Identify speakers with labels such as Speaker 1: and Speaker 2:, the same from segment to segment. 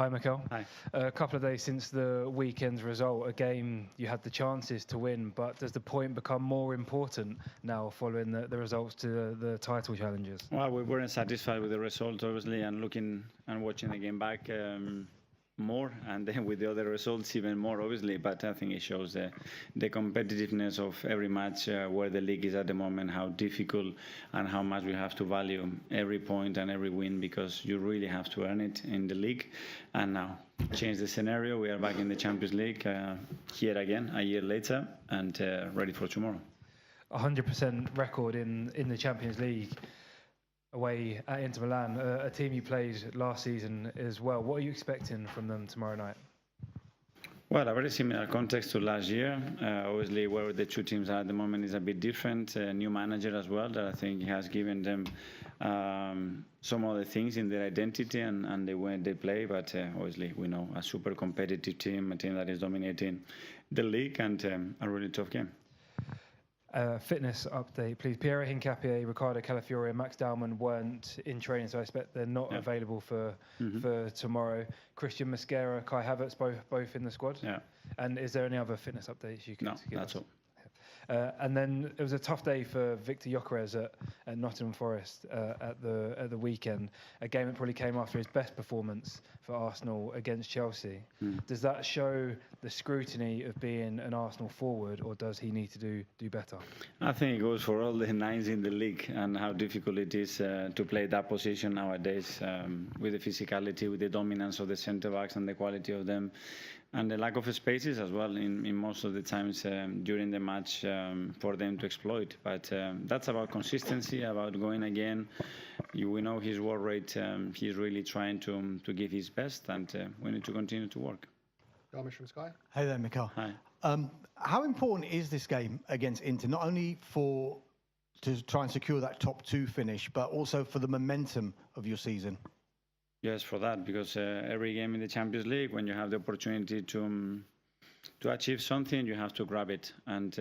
Speaker 1: Hi, Mikel.
Speaker 2: Hi.
Speaker 1: A couple of days since the weekend's result, a game you had the chances to win, but does the point become more important now following the results to the title challenges?
Speaker 2: Well, we weren't satisfied with the result, obviously, and looking and watching the game back more, and then with the other results even more, obviously. But I think it shows the competitiveness of every match, where the league is at the moment, how difficult and how much we have to value every point and every win, because you really have to earn it in the league. And now, change the scenario. We are back in the Champions League here again a year later, and ready for tomorrow.
Speaker 1: 100% record in the Champions League away at Inter Milan, a team you played last season as well. What are you expecting from them tomorrow night?
Speaker 2: Well, a very similar context to last year. Obviously, where the two teams are at the moment is a bit different. A new manager as well, that I think has given them some other things in their identity and the way they play. But obviously, we know a super competitive team, a team that is dominating the league, and a really tough game.
Speaker 1: Fitness update, please. Piero Hincapié, Ricardo Calafiori and Max Dalman weren't in training, so I expect they're not available for tomorrow. Christian Mosquera, Kai Havertz, both in the squad.
Speaker 2: Yeah.
Speaker 1: And is there any other fitness updates you can give
Speaker 2: that's
Speaker 1: us?
Speaker 2: all.
Speaker 1: And then it was a tough day for Victor Gyökeres at Nottingham Forest at the weekend. A game that probably came after his best performance for Arsenal against Chelsea. Does that show the scrutiny of being an Arsenal forward, or does he need to do better?
Speaker 2: I think it goes for all the nines in the league, and how difficult it is to play that position nowadays, with the physicality, with the dominance of the centre backs and the quality of them, and the lack of spaces as well in most of the times during the match for them to exploit. But that's about consistency, about going again. We know his work rate. He's really trying to give his best, and we need to continue to work.
Speaker 3: Ramesh from Sky.
Speaker 4: Hey there, Mikel.
Speaker 2: Hi.
Speaker 4: How important is this game against Inter, not only to try and secure that top two finish, but also for the momentum of your season?
Speaker 2: Yes, for that, because every game in the Champions League, when you have the opportunity to achieve something, you have to grab it. And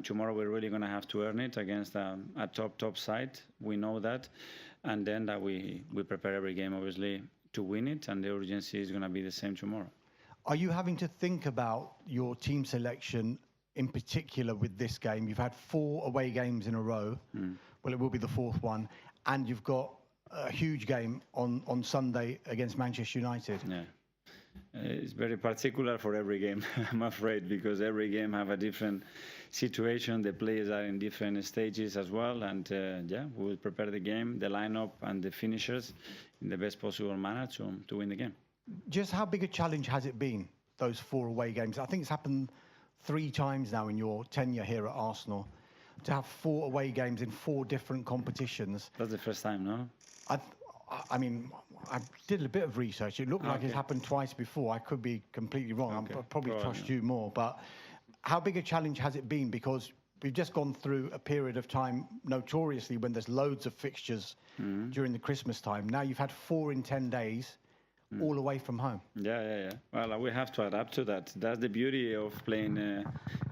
Speaker 2: tomorrow we're really going to have to earn it against a top side. We know that. And then that we prepare every game, obviously, to win it. And the urgency is going to be the same tomorrow.
Speaker 4: Are you having to think about your team selection in particular with this game? You've had 4 away games in a row. Well, it will be the 4th one. And you've got a huge game on Sunday against Manchester United.
Speaker 2: Yeah. It's very particular for every game, I'm afraid, because every game have a different situation. The players are in different stages as well. And we will prepare the game, the lineup and the finishers in the best possible manner to win the game.
Speaker 4: Just how big a challenge has it been, those 4 away games? I think it's happened 3 times now in your tenure here at Arsenal, to have 4 away games in 4 different competitions.
Speaker 2: That's the first time, no?
Speaker 4: I mean, I did a bit of research. It looked like it's happened twice before. I could be completely wrong. I'll probably trust you more. But how big a challenge has it been? Because we've just gone through a period of time, notoriously, when there's loads of fixtures during the Christmas time. Now you've had 4 in 10 days, all away from home. Yeah.
Speaker 2: Well, we have to adapt to that. That's the beauty of playing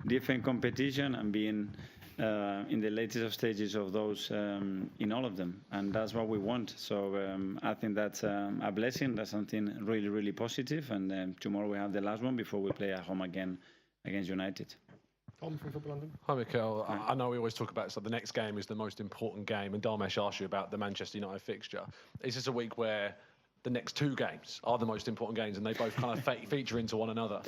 Speaker 2: different competition and being in the latest stages of those in all of them, and that's what we want. So I think that's a blessing. That's something really, really positive. And tomorrow we have the last one before we play at home again against United.
Speaker 3: Tom from Football London.
Speaker 5: Hi, Mikel. I know we always talk about the next game is the most important game, and Dharmesh asked you about the Manchester United fixture. Is this a week where the next 2 games are the most important games, and they both kind of feature into one another?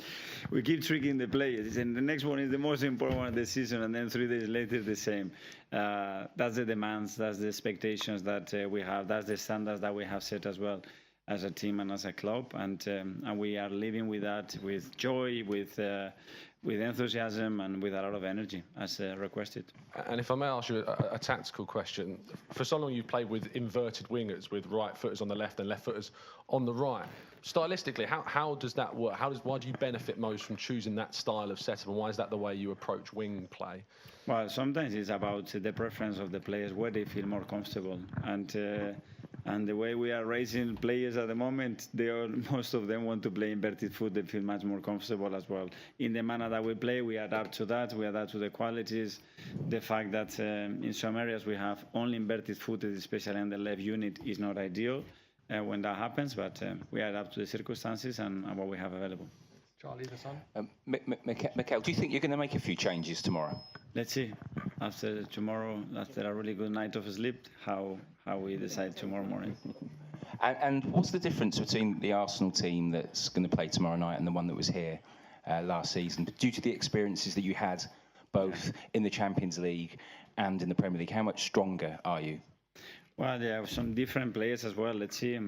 Speaker 2: We keep tricking the players, and the next one is the most important one of the season, and then 3 days later the same. That's the demands, that's the expectations that we have, that's the standards that we have set as well as a team and as a club, and we are living with that, with joy, with enthusiasm and with a lot of energy, as requested.
Speaker 5: And if I may ask you a tactical question, for so long you've played with inverted wingers, with right footers on the left and left footers on the right. Stylistically, how does that work? Why do you benefit most from choosing that style of setup, and why is that the way you approach wing play? Well,
Speaker 2: sometimes it's about the preference of the players, where they feel more comfortable. And the way we are raising players at the moment, most of them want to play inverted foot. They feel much more comfortable as well. In the manner that we play, we adapt to that. We adapt to the qualities. The fact that in some areas we have only inverted footed, especially on the left unit, is not ideal. when that happens, but we adapt to the circumstances and what we have available.
Speaker 3: Charlie, the son.
Speaker 6: Mikel, do you think you're going to make a few changes tomorrow?
Speaker 2: Let's see. After tomorrow, after a really good night of sleep, how we decide tomorrow morning.
Speaker 6: And what's the difference between the Arsenal team that's going to play tomorrow night and the one that was here last season? Due to the experiences that you had both in the Champions League and in the Premier League, how much stronger are you?
Speaker 2: Well, there are some different players as well. Let's see.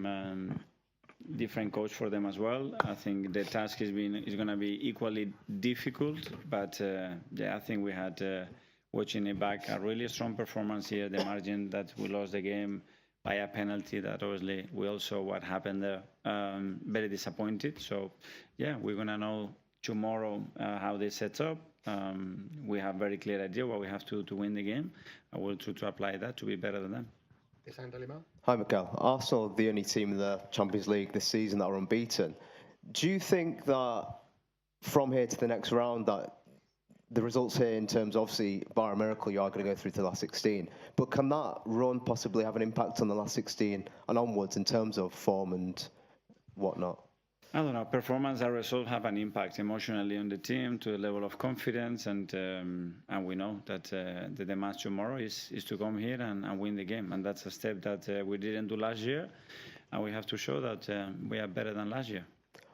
Speaker 2: Different coach for them as well. I think the task is going to be equally difficult, but I think we had, watching it back, a really strong performance here. The margin that we lost the game by a penalty, that obviously we all saw what happened there. Very disappointed. So, we're going to know tomorrow how they set up. We have very clear idea what we have to win the game. I will try to apply that to be better than them.
Speaker 7: Hi, Mikel. Arsenal are the only team in the Champions League this season that are unbeaten. Do you think that from here to the next round that the results here in terms of, obviously, bar a miracle, you are going to go through to the last 16, but can that run possibly have an impact on the last 16 and onwards in terms of form and whatnot?
Speaker 2: I don't know. Performance and results have an impact emotionally on the team, to a level of confidence, and we know that the match tomorrow is to come here and win the game, and that's a step that we didn't do last year, and we have to show that we are better than last year.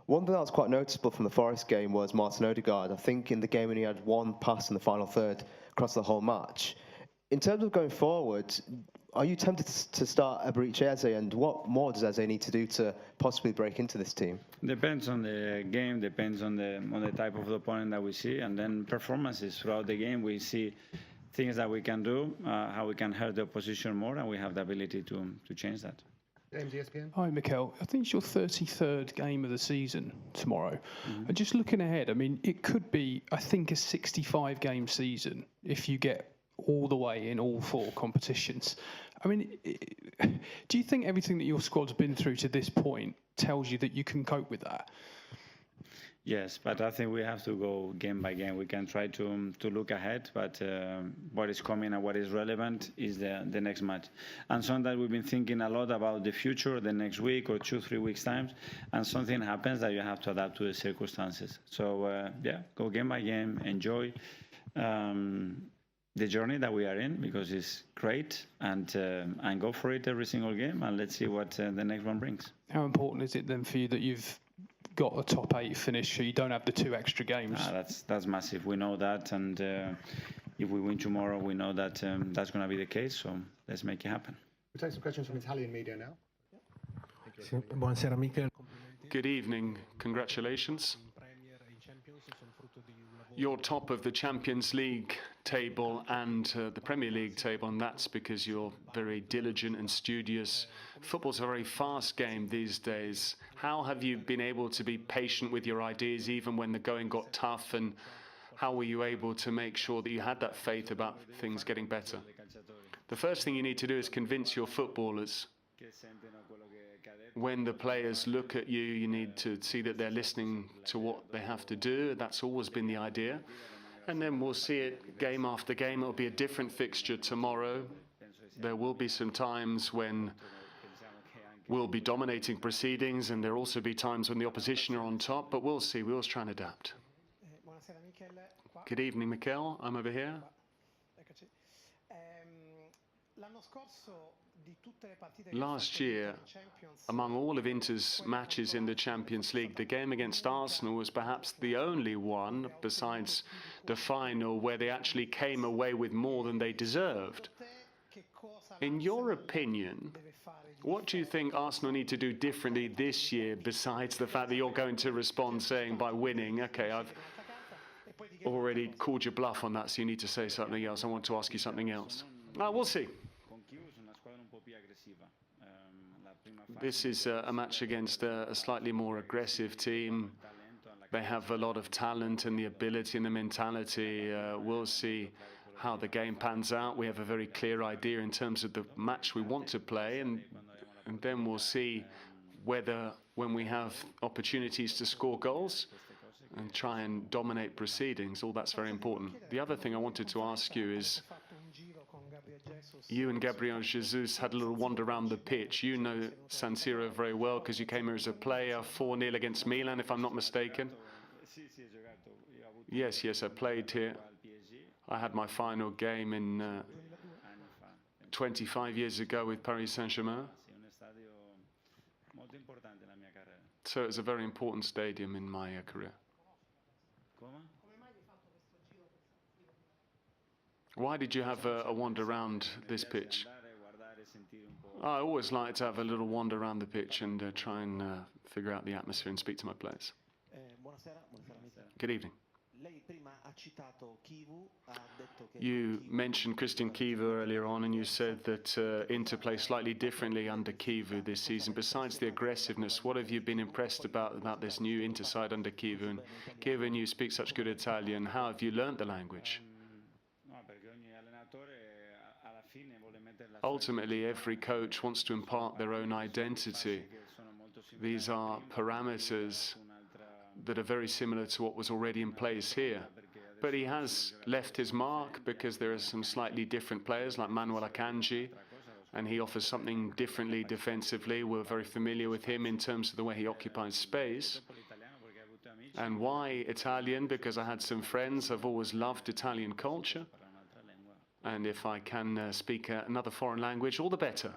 Speaker 7: One thing that was quite noticeable from the Forest game was Martin Odegaard. I think in the game when he had one pass in the final third across the whole match. In terms of going forward, are you tempted to start Eberechi Eze, and what more does Eze need to do to possibly break into this team?
Speaker 2: Depends on the game, depends on the type of opponent that we see, and then performances throughout the game. We see things that we can do, how we can hurt the opposition more, and we have the ability to change that.
Speaker 3: James, ESPN.
Speaker 8: Hi, Mikel. I think it's your 33rd game of the season tomorrow. And just looking ahead, I mean, it could be, I think, a 65-game season if you get all the way in all 4 competitions. I mean, do you think everything that your squad's been through to this point tells you that you can cope with that?
Speaker 2: Yes, but I think we have to go game by game. We can try to look ahead, but what is coming and what is relevant is the next match. And sometimes we've been thinking a lot about the future, the next week or 2-3 weeks time, and something happens that you have to adapt to the circumstances. So go game by game, enjoy the journey that we are in, because it's great, and go for it every single game, and let's see what the next one brings.
Speaker 8: How important is it then for you that you've got a top 8 finish, so you don't have the 2 extra games?
Speaker 2: That's massive. We know that, and if we win tomorrow, we know that that's going to be the case. So let's make it happen.
Speaker 3: We'll take some questions from Italian media now.
Speaker 9: Buonasera, Mikel.
Speaker 10: Good evening. Congratulations. You're top of the Champions League table and the Premier League table, and that's because you're very diligent and studious. Football's a very fast game these days. How have you been able to be patient with your ideas even when the going got tough, and how were you able to make sure that you had that faith about things getting better? The first thing you need to do is convince your footballers. When the players look at you, you need to see that they're listening to what they have to do. That's always been the idea. And then we'll see it game after game. It'll be a different fixture tomorrow. There will be some times when we'll be dominating proceedings, and there'll also be times when the opposition are on top, but we'll see. We'll always try and adapt. Good evening, Mikel. I'm over here. Last year, among all of Inter's matches in the Champions League, the game against Arsenal was perhaps the only one, besides the final, where they actually came away with more than they deserved. In your opinion, what do you think Arsenal need to do differently this year, besides the fact that you're going to respond saying by winning, okay, I've already called your bluff on that, so you need to say something else. I want to ask you something else. We'll see. This is a match against a slightly more aggressive team. They have a lot of talent and the ability and the mentality. We'll see how the game pans out. We have a very clear idea in terms of the match we want to play, and then we'll see whether, when we have opportunities to score goals and try and dominate proceedings, all that's very important. The other thing I wanted to ask you is, you and Gabriel Jesus had a little wander around the pitch. You know San Siro very well because you came here as a player, 4-0 against Milan, if I'm not mistaken. Yes, I played here. I had my final game in 25 years ago with Paris Saint-Germain. So it's a very important stadium in my career. Why did you have a wander around this pitch? I always like to have a little wander around the pitch and try and figure out the atmosphere and speak to my players. Good evening. You mentioned Christian Kivu earlier on, and you said that Inter play slightly differently under Kivu this season. Besides the aggressiveness, what have you been impressed about this new Inter side under Kivu? And given you speak such good Italian, how have you learnt the language? Ultimately, every coach wants to impart their own identity. These are parameters that are very similar to what was already in place here. But he has left his mark because there are some slightly different players like Manuel Akanji, and he offers something differently defensively. We're very familiar with him in terms of the way he occupies space. And why Italian? Because I had some friends. I've always loved Italian culture. And if I can speak another foreign language, all the better.